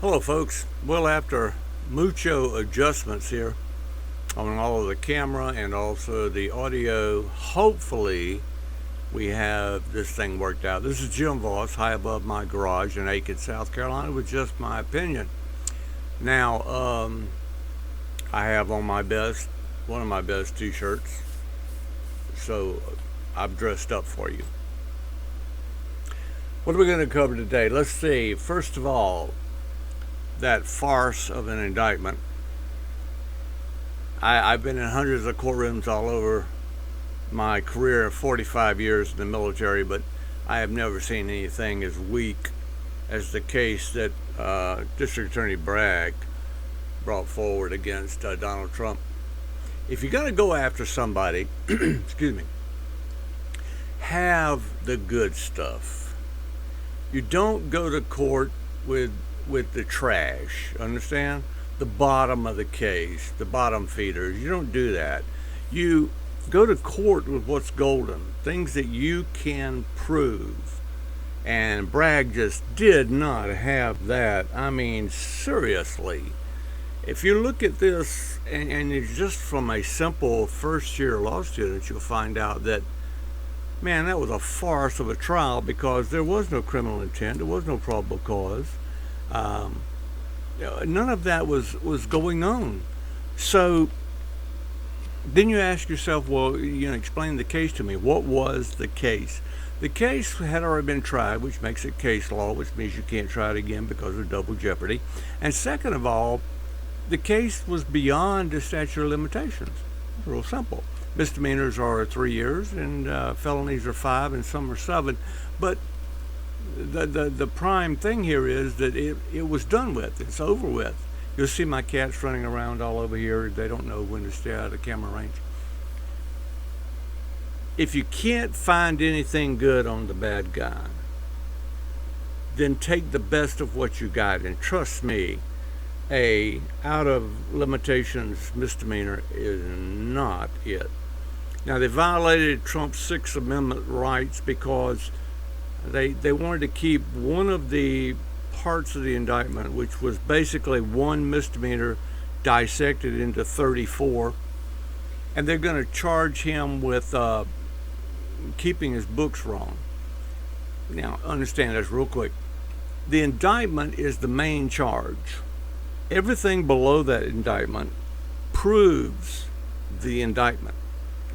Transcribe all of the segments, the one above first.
Hello folks. Well, after mucho adjustments here on all of the camera and also the audio, hopefully we have this thing worked out. This is Jim Voss, high above my garage in Aiken, South Carolina, with just my opinion. Now, I have on one of my best t-shirts, so I've dressed up for you. What are we going to cover today? Let's see. First of all, that farce of an indictment. I've been in hundreds of courtrooms all over my career of 45 years in the military, but I have never seen anything as weak as the case that District Attorney Bragg brought forward against Donald Trump. If you're going to go after somebody, excuse me, have the good stuff. You don't go to court with the trash, understand? The bottom of the case, the bottom feeders. You don't do that. You go to court with what's golden, things that you can prove. And Bragg just did not have that. I mean, seriously. If you look at this, and it's just from a simple first-year law student, you'll find out that, man, that was a farce of a trial because there was no criminal intent, there was no probable cause. None of that was going on. So then you ask yourself, well, explain the case to me. What was the case? The case had already been tried, which makes it case law, which means you can't try it again because of double jeopardy. And second of all, the case was beyond the statute of limitations. It's real simple. Misdemeanors are 3 years, and felonies are 5, and some are 7. But the prime thing here is that it was done with. It's over with. You'll see my cats running around all over here. They don't know when to stay out of the camera range. If you can't find anything good on the bad guy, then take the best of what you got. And trust me, a out of limitations misdemeanor is not it. Now, they violated Trump's Sixth Amendment rights because they wanted to keep one of the parts of the indictment, which was basically one misdemeanor dissected into 34, and they're going to charge him with keeping his books wrong. Now, understand this real quick. The indictment is the main charge. Everything below that indictment proves the indictment.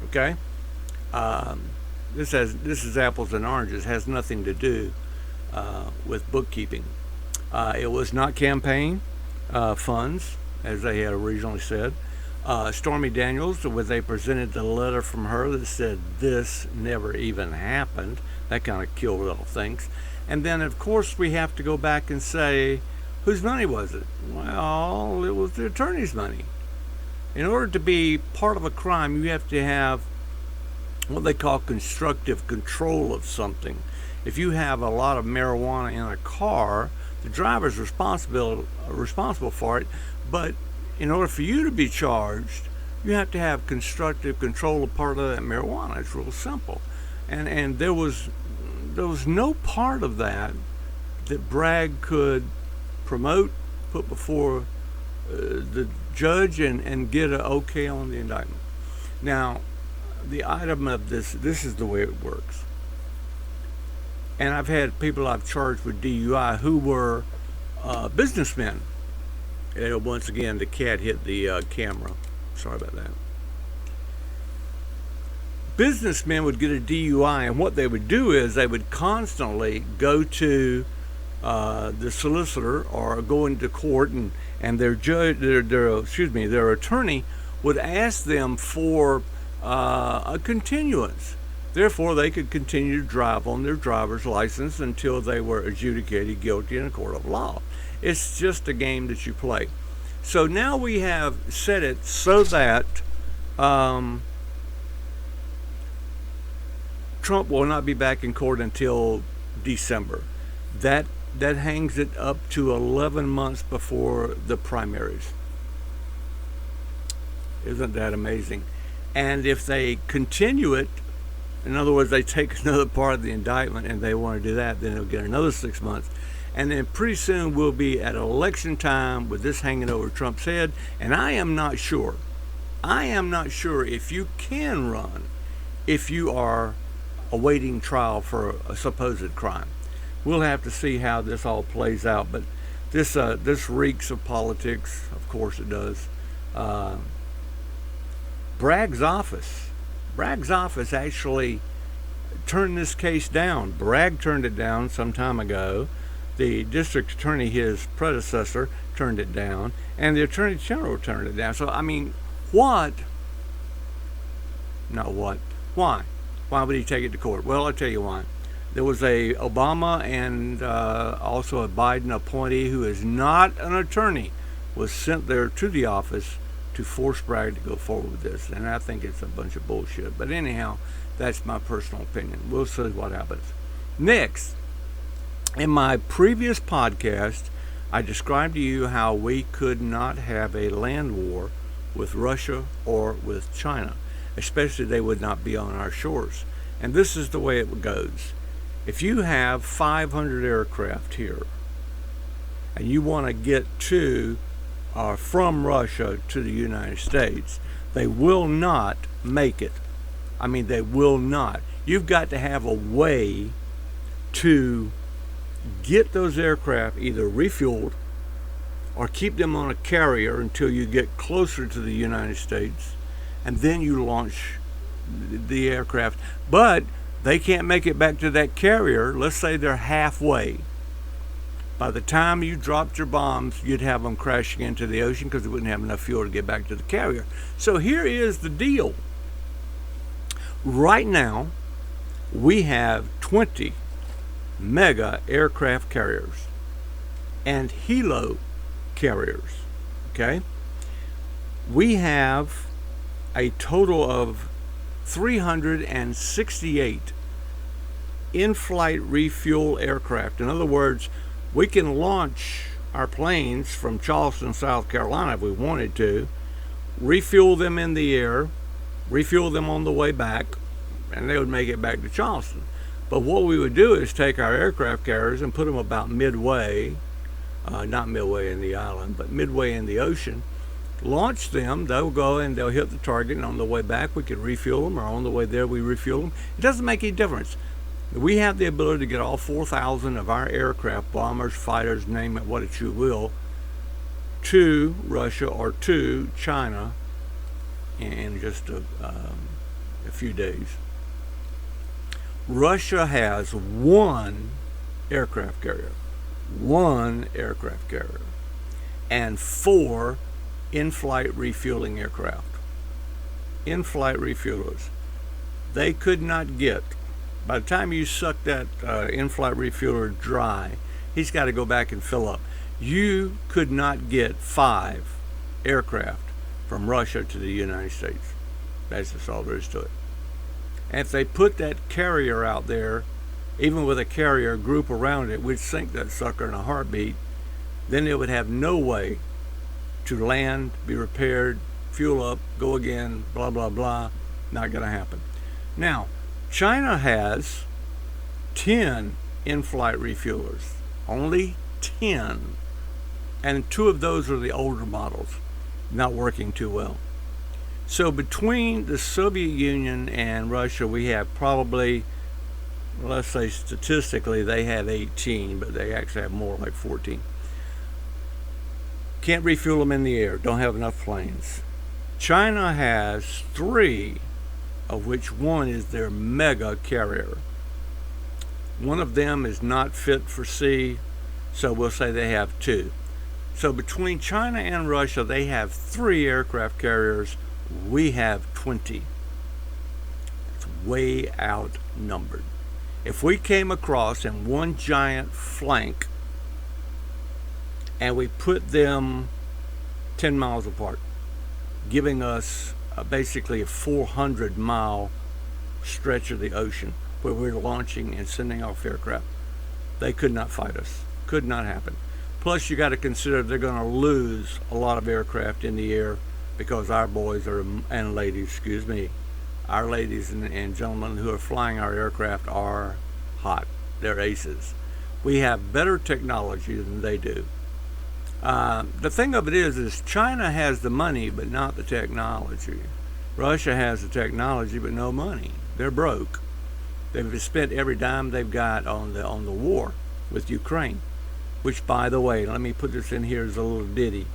Okay? This is apples and oranges. It has nothing to do with bookkeeping. It was not campaign funds, as they had originally said. Stormy Daniels, when they presented the letter from her that said this never even happened, that kind of killed all things. And then, of course, we have to go back and say, whose money was it? Well, it was the attorney's money. In order to be part of a crime, you have to have what they call constructive control of something. If you have a lot of marijuana in a car, the driver's responsible for it, but in order for you to be charged, you have to have constructive control of part of that marijuana. It's real simple. And there was no part of that Bragg could promote, put before the judge, and get an okay on the indictment. Now, the item of this is the way it works. And I've had people I've charged with DUI who were businessmen. And once again, the cat hit the camera. Sorry about that. Businessmen would get a DUI, and what they would do is they would constantly go to the solicitor or go into court, and their attorney would ask them for a continuance. Therefore, they could continue to drive on their driver's license until they were adjudicated guilty in a court of law. It's just a game that you play. So now we have set it so that Trump will not be back in court until December. That hangs it up to 11 months before the primaries. Isn't that amazing? And if they continue it, in other words, they take another part of the indictment and they want to do that, then they'll get another 6 months. and then pretty soon we'll be at election time with this hanging over Trump's head. And I am not sure if you can run if you are awaiting trial for a supposed crime. We'll have to see how this all plays out, but this reeks of politics. Of course it does. Bragg's office actually turned this case down. Bragg turned it down some time ago. The district attorney, his predecessor, turned it down, and the attorney general turned it down. So I mean, what? Not what? Why? Why would he take it to court? Well, I'll tell you why. There was a Obama and also a Biden appointee who is not an attorney was sent there to the office to force Bragg to go forward with this, and I think it's a bunch of bullshit. But anyhow, that's my personal opinion. We'll see what happens. Next, in my previous podcast, I described to you how we could not have a land war with Russia or with China, especially they would not be on our shores. And this is the way it goes. If you have 500 aircraft here and you want to get to from Russia to the United States, they will not make it. I mean, they will not. You've got to have a way to get those aircraft either refueled or keep them on a carrier until you get closer to the United States, and then you launch the aircraft. But they can't make it back to that carrier. Let's say they're halfway. By the time you dropped your bombs, you'd have them crashing into the ocean because they wouldn't have enough fuel to get back to the carrier. So here is the deal. Right now, we have 20 mega aircraft carriers and helo carriers. Okay? We have a total of 368 in-flight refuel aircraft. In other words, we can launch our planes from Charleston, South Carolina if we wanted to, refuel them in the air, refuel them on the way back, and they would make it back to Charleston. But what we would do is take our aircraft carriers and put them about midway, not midway in the island, but midway in the ocean, launch them, they'll go and they'll hit the target, and on the way back we can refuel them, or on the way there we refuel them. It doesn't make any difference. We have the ability to get all 4,000 of our aircraft, bombers, fighters, name it what you will, to Russia or to China in just a few days. Russia has one aircraft carrier, and 4 in-flight refueling aircraft. In-flight refuelers. They could not get, by the time you suck that in-flight refueler dry, he's got to go back and fill up. You could not get 5 aircraft from Russia to the United States. That's just all there is to it. And if they put that carrier out there, even with a carrier group around it, we'd sink that sucker in a heartbeat. Then it would have no way to land, be repaired, fuel up, go again, blah, blah, blah. Not going to happen. Now, China has 10 in-flight refuelers. Only 10. And 2 of those are the older models, not working too well. So between the Soviet Union and Russia, we have probably, let's say statistically, they have 18, but they actually have more, like 14. Can't refuel them in the air, don't have enough planes. China has 3, of which one is their mega carrier. One of them is not fit for sea, so we'll say they have 2. So between China and Russia, they have 3 aircraft carriers. We have 20. It's way outnumbered. If we came across in one giant flank and we put them 10 miles apart, giving us basically a 400-mile stretch of the ocean where we're launching and sending off aircraft, they could not fight us. Could not happen. Plus, you got to consider they're going to lose a lot of aircraft in the air because our boys are, and ladies, our ladies and gentlemen who are flying our aircraft are hot. They're aces. We have better technology than they do. The thing of it is China has the money but not the technology. Russia has the technology but no money. They're broke. They've spent every dime they've got on the war with Ukraine. Which, by the way, let me put this in here as a little ditty.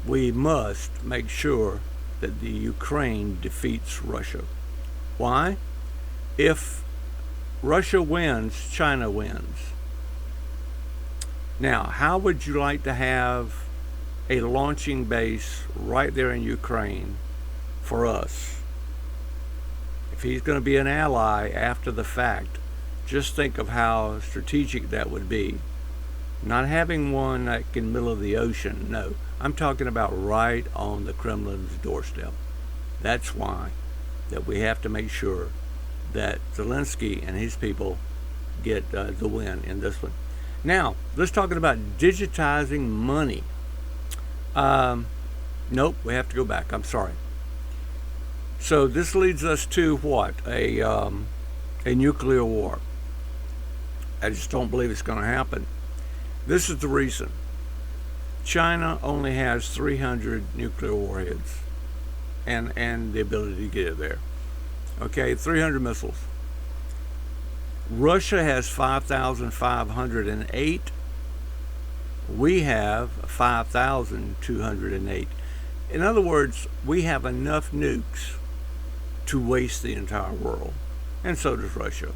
We must make sure that the Ukraine defeats Russia. Why? If Russia wins, China wins. Now, how would you like to have a launching base right there in Ukraine for us? If he's going to be an ally after the fact, just think of how strategic that would be. Not having one like in the middle of the ocean, no. I'm talking about right on the Kremlin's doorstep. That's why that we have to make sure that Zelensky and his people get the win in this one. Now, let's talk about digitizing money. Nope, we have to go back. I'm sorry. So this leads us to what? A nuclear war. I just don't believe it's going to happen. This is the reason. China only has 300 nuclear warheads and the ability to get it there. Okay, 300 missiles. Russia has 5,508. We have 5,208. In other words, we have enough nukes to waste the entire world. And so does Russia.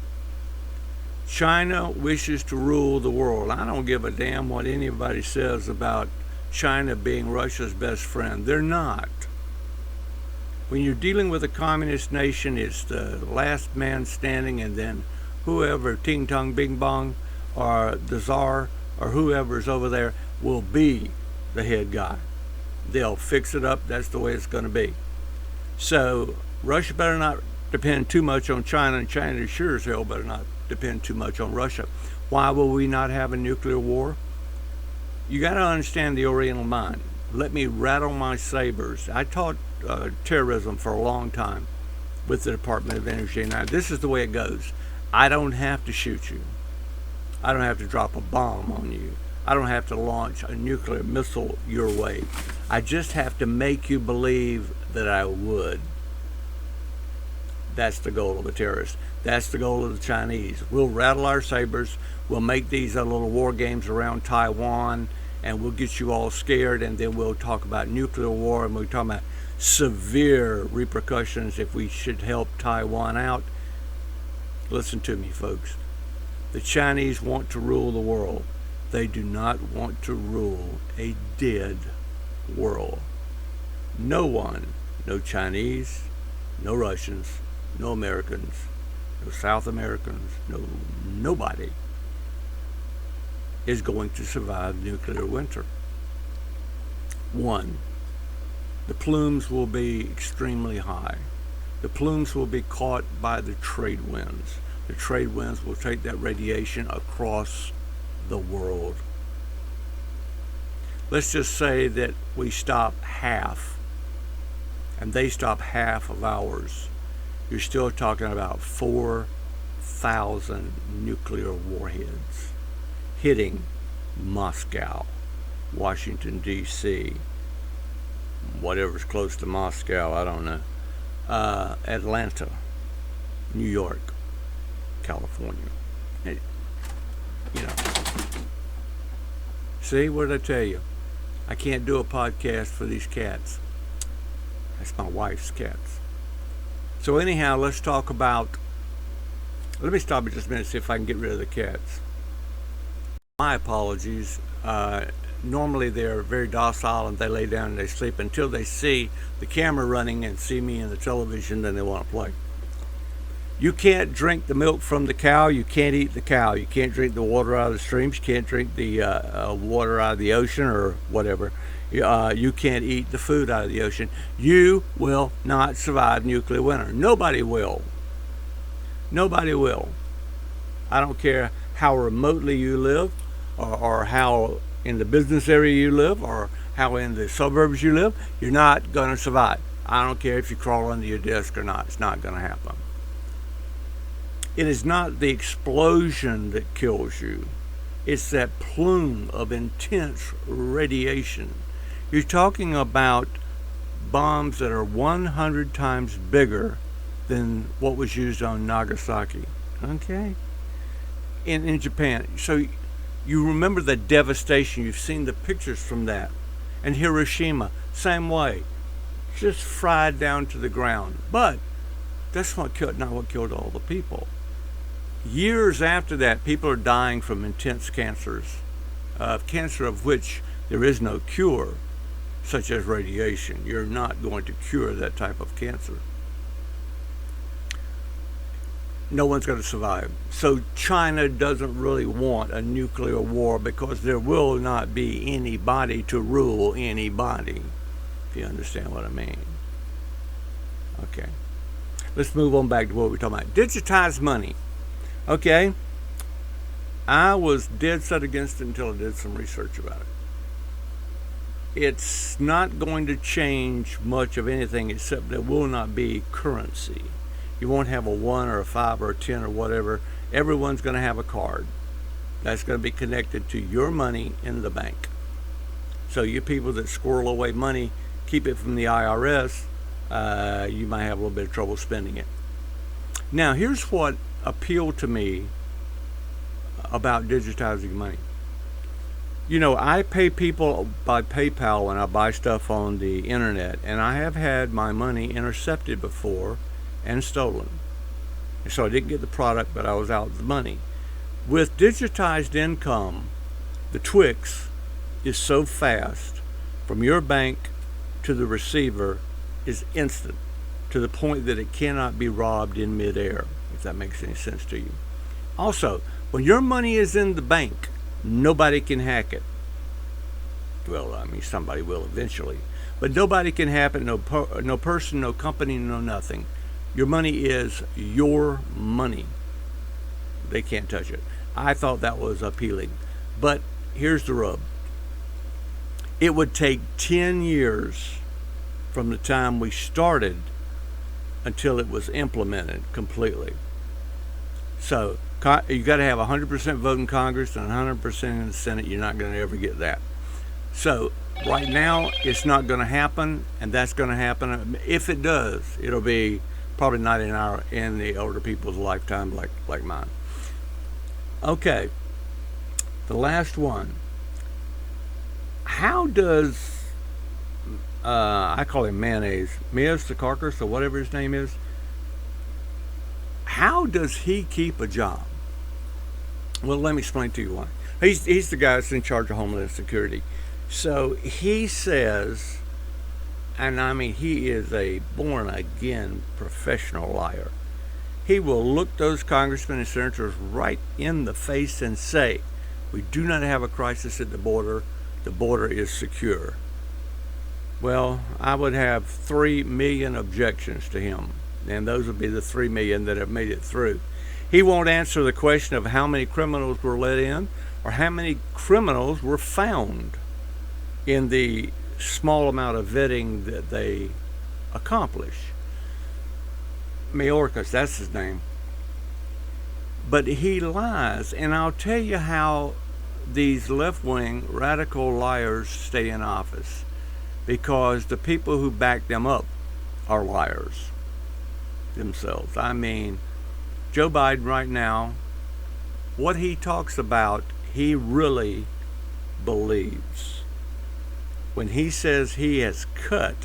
China wishes to rule the world. I don't give a damn what anybody says about China being Russia's best friend. They're not. When you're dealing with a communist nation, it's the last man standing, and then whoever, ting tong bing bong, or the czar, or whoever's over there will be the head guy. They'll fix it up. That's the way it's going to be. So Russia better not depend too much on China, and China sure as hell better not depend too much on Russia. Why will we not have a nuclear war? You got to understand the Oriental mind. Let me rattle my sabers. I taught terrorism for a long time with the Department of Energy. Now, this is the way it goes. I don't have to shoot you. I don't have to drop a bomb on you. I don't have to launch a nuclear missile your way. I just have to make you believe that I would. That's the goal of a terrorist. That's the goal of the Chinese. We'll rattle our sabers. We'll make these little war games around Taiwan, and we'll get you all scared, and then we'll talk about nuclear war, and we'll talk about severe repercussions if we should help Taiwan out. Listen to me, folks. The Chinese want to rule the world. They do not want to rule a dead world. No one, no Chinese, no Russians, no Americans, no South Americans, nobody is going to survive nuclear winter. One, the plumes will be extremely high. The plumes will be caught by the trade winds. The trade winds will take that radiation across the world. Let's just say that we stop half, and they stop half of ours. You're still talking about 4,000 nuclear warheads hitting Moscow, Washington, D.C., whatever's close to Moscow, I don't know, Atlanta, New York, California. You know. See, what did I tell you? I can't do a podcast for these cats. That's my wife's cats. So anyhow, let's talk about, let me stop it just a minute, see if I can get rid of the cats. My apologies. Normally they're very docile and they lay down and they sleep until they see the camera running and see me in the television, then they want to play. You can't drink the milk from the cow. You can't eat the cow. You can't drink the water out of the streams. You can't drink the water out of the ocean or whatever. You can't eat the food out of the ocean. You will not survive nuclear winter. Nobody will. Nobody will. I don't care how remotely you live, or how in the business area you live, or how in the suburbs you live. You're not going to survive. I don't care if you crawl under your desk or not. It's not going to happen. It is not the explosion that kills you. It's that plume of intense radiation. You're talking about bombs that are 100 times bigger than what was used on Nagasaki. Okay? In Japan. So you remember the devastation. You've seen the pictures from that. And Hiroshima, same way. Just fried down to the ground. But that's not what killed all the people. Years after that, people are dying from intense cancers, cancer of which there is no cure, such as radiation. You're not going to cure that type of cancer. No one's going to survive. So China doesn't really want a nuclear war because there will not be anybody to rule anybody, if you understand what I mean. Okay. Let's move on back to what we're talking about. Digitized money. Okay. I was dead set against it until I did some research about it. It's not going to change much of anything except there will not be currency. You won't have a 1 or a 5 or a 10 or whatever. Everyone's going to have a card that's going to be connected to your money in the bank. So you people that squirrel away money, keep it from the IRS, you might have a little bit of trouble spending it. Now, here's what appealed to me about digitizing money. You know, I pay people by PayPal when I buy stuff on the internet, and I have had my money intercepted before and stolen. And so I didn't get the product, but I was out the money. With digitized income, the Twix is so fast from your bank to the receiver is instant, to the point that it cannot be robbed in midair, if that makes any sense to you. Also, when your money is in the bank, nobody can hack it. Well, I mean, somebody will eventually, but nobody can hack it. No person, no company, no nothing. Your money is your money. They can't touch it. I thought that was appealing. But here's the rub. It would take 10 years from the time we started until it was implemented completely. So you got to have 100% vote in Congress and 100% in the Senate. You're not going to ever get that. So right now, it's not going to happen, and that's going to happen. If it does, it'll be probably not in the older people's lifetime like mine. Okay, the last one. How does I call him mayonnaise, Mias Secaucus or whatever his name is? How does he keep a job? Well, let me explain to you why. He's the guy that's in charge of Homeland Security. So he says, and I mean, he is a born-again professional liar. He will look those congressmen and senators right in the face and say, we do not have a crisis at the border. The border is secure. Well, I would have 3 million objections to him, and those would be the 3 million that have made it through. He won't answer the question of how many criminals were let in or how many criminals were found in the small amount of vetting that they accomplish. Mayorkas, that's his name. But he lies, and I'll tell you how these left-wing radical liars stay in office. Because the people who back them up are liars themselves. I mean, Joe Biden right now, what he talks about, he really believes. When he says he has cut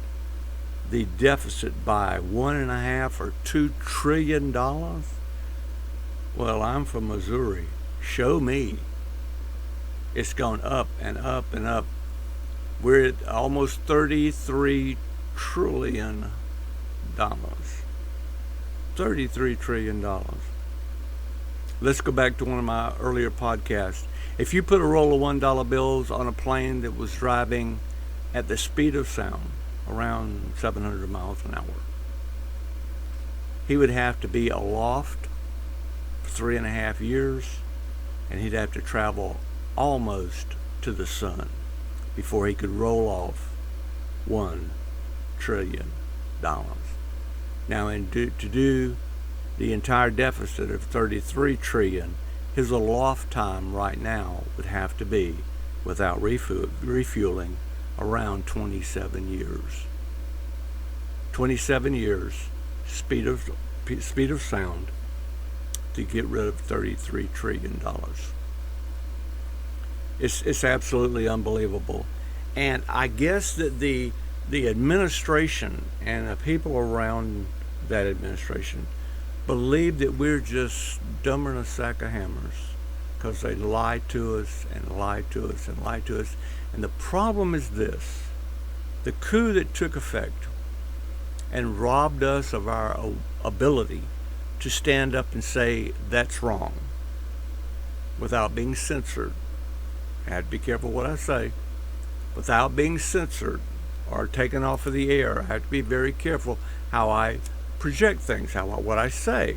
the deficit by $1.5 or $2 trillion, well, I'm from Missouri. Show me. It's gone up and up and up. We're at almost $33 trillion. $33 trillion. Let's go back to one of my earlier podcasts. If you put a roll of $1 bills on a plane that was driving at the speed of sound, around 700 miles an hour, he would have to be aloft for 3.5 years, and he'd have to travel almost to the sun before he could roll off $1 trillion. Now, to do the entire deficit of $33 trillion, his aloft time right now would have to be, without refueling, around 27 years. 27 years, speed of sound, to get rid of $33 trillion. It's absolutely unbelievable. And I guess that the administration and the people around that administration believe that we're just dumber than a sack of hammers, because they lie to us and lie to us and lie to us. And the problem is this: the coup that took effect and robbed us of our ability to stand up and say that's wrong without being censored. I have to be careful what I say. Without being censored or taken off of the air, I have to be very careful how I project things, what I say.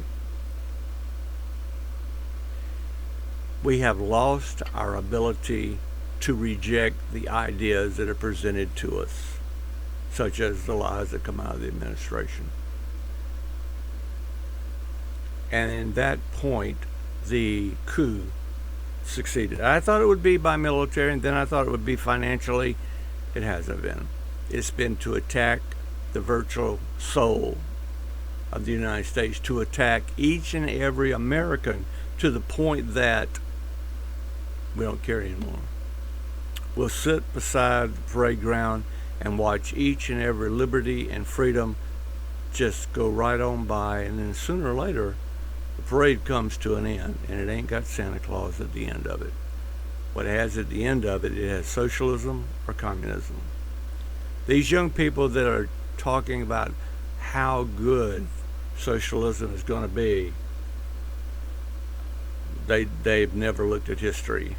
We have lost our ability to reject the ideas that are presented to us, such as the lies that come out of the administration. And in that point, the coup succeeded. I thought it would be by military, and then I thought it would be financially. It hasn't been. It's been to attack the virtual soul of the United States, to attack each and every American, to the point that we don't care anymore. We'll sit beside the parade ground and watch each and every liberty and freedom just go right on by, and then sooner or later the parade comes to an end, and it ain't got Santa Claus at the end of it. What it has at the end of it, it has socialism or communism. These young people that are talking about how good socialism is going to be, they've never looked at history.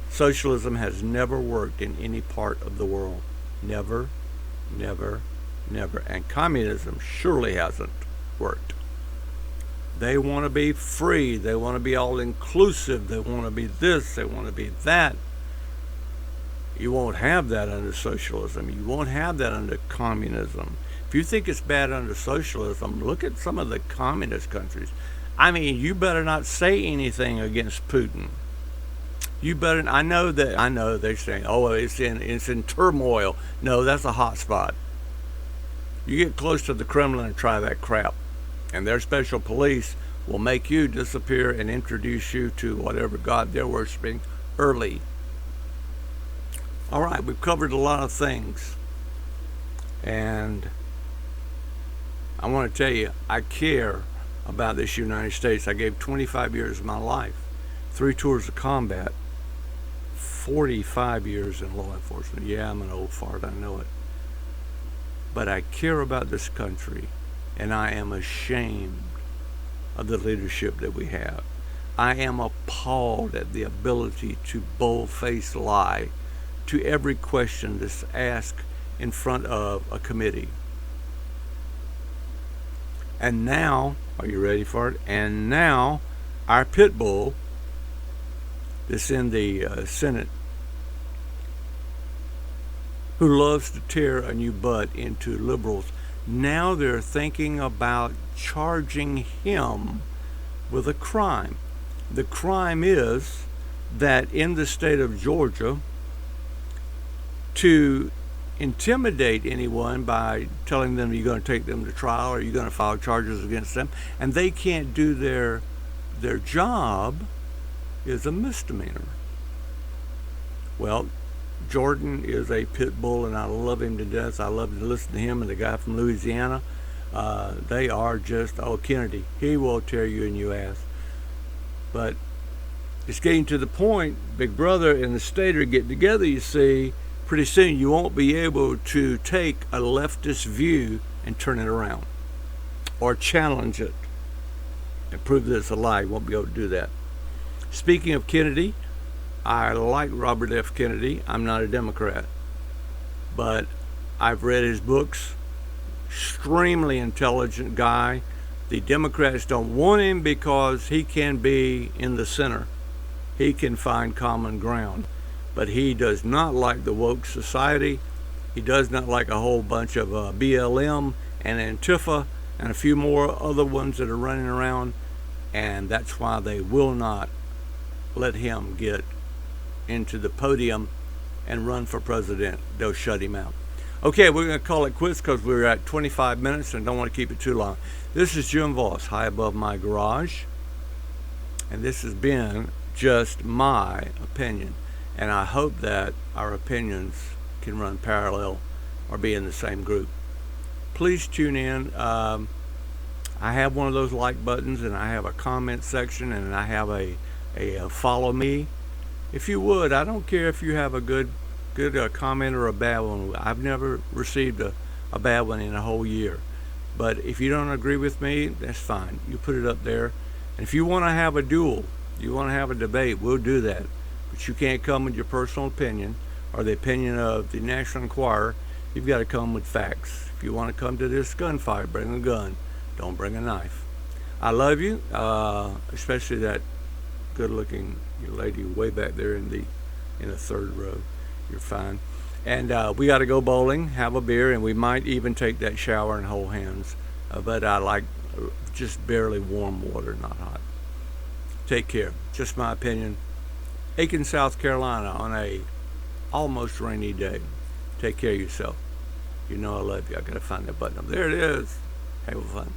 Socialism has never worked in any part of the world. Never, never, never. And communism surely hasn't worked. They want to be free. They want to be all inclusive. They want to be this. They want to be that. You won't have that under socialism. You won't have that under communism. If you think it's bad under socialism, look at some of the communist countries. I mean, you better not say anything against Putin. You better. I know they're saying, oh, it's in turmoil. No, that's a hot spot. You get close to the Kremlin and try that crap, and their special police will make you disappear and introduce you to whatever god they're worshiping early. All right, we've covered a lot of things, and I want to tell you, I care about this United States. I gave 25 years of my life, 3 tours of combat, 45 years in law enforcement. Yeah, I'm an old fart, I know it. But I care about this country, and I am ashamed of the leadership that we have. I am appalled at the ability to bold-faced lie to every question that's asked in front of a committee. And now, are you ready for it? And now, our pit bull that's in the Senate, who loves to tear a new butt into liberals, now they're thinking about charging him with a crime. The crime is that in the state of Georgia, to intimidate anyone by telling them you're going to take them to trial or you're going to file charges against them, and they can't do their job, is a misdemeanor. Well, Jordan is a pit bull, and I love him to death. I love to listen to him and the guy from Louisiana. They are just, Kennedy, he will tear you a new ass. But it's getting to the point, Big Brother and the state are getting together, you see. Pretty soon you won't be able to take a leftist view and turn it around or challenge it and prove that it's a lie. You won't be able to do that. Speaking of Kennedy, I like Robert F. Kennedy. I'm not a Democrat, but I've read his books. Extremely intelligent guy. The Democrats don't want him because he can be in the center. He can find common ground. But he does not like the woke society. He does not like a whole bunch of BLM and Antifa and a few more other ones that are running around. And that's why they will not let him get into the podium and run for president. They'll shut him out. Okay, we're going to call it quits because we're at 25 minutes and don't want to keep it too long. This is Jim Voss, High Above My Garage, and this has been just my opinion. And I hope that our opinions can run parallel or be in the same group. Please tune in. I have one of those like buttons, and I have a comment section, and I have a follow me. If you would, I don't care if you have a good comment or a bad one. I've never received a bad one in a whole year. But if you don't agree with me, that's fine. You put it up there. And if you want to have a duel, you want to have a debate, we'll do that. But you can't come with your personal opinion or the opinion of the National Enquirer. You've got to come with facts. If you want to come to this gunfight, bring a gun. Don't bring a knife. I love you, especially that good-looking lady way back there in the third row. You're fine. And we got to go bowling, have a beer, and we might even take that shower and hold hands. But I like just barely warm water, not hot. Take care. Just my opinion. Aiken, South Carolina, on a almost rainy day. Take care of yourself. You know I love you. I got to find that button up. There it is. Have fun.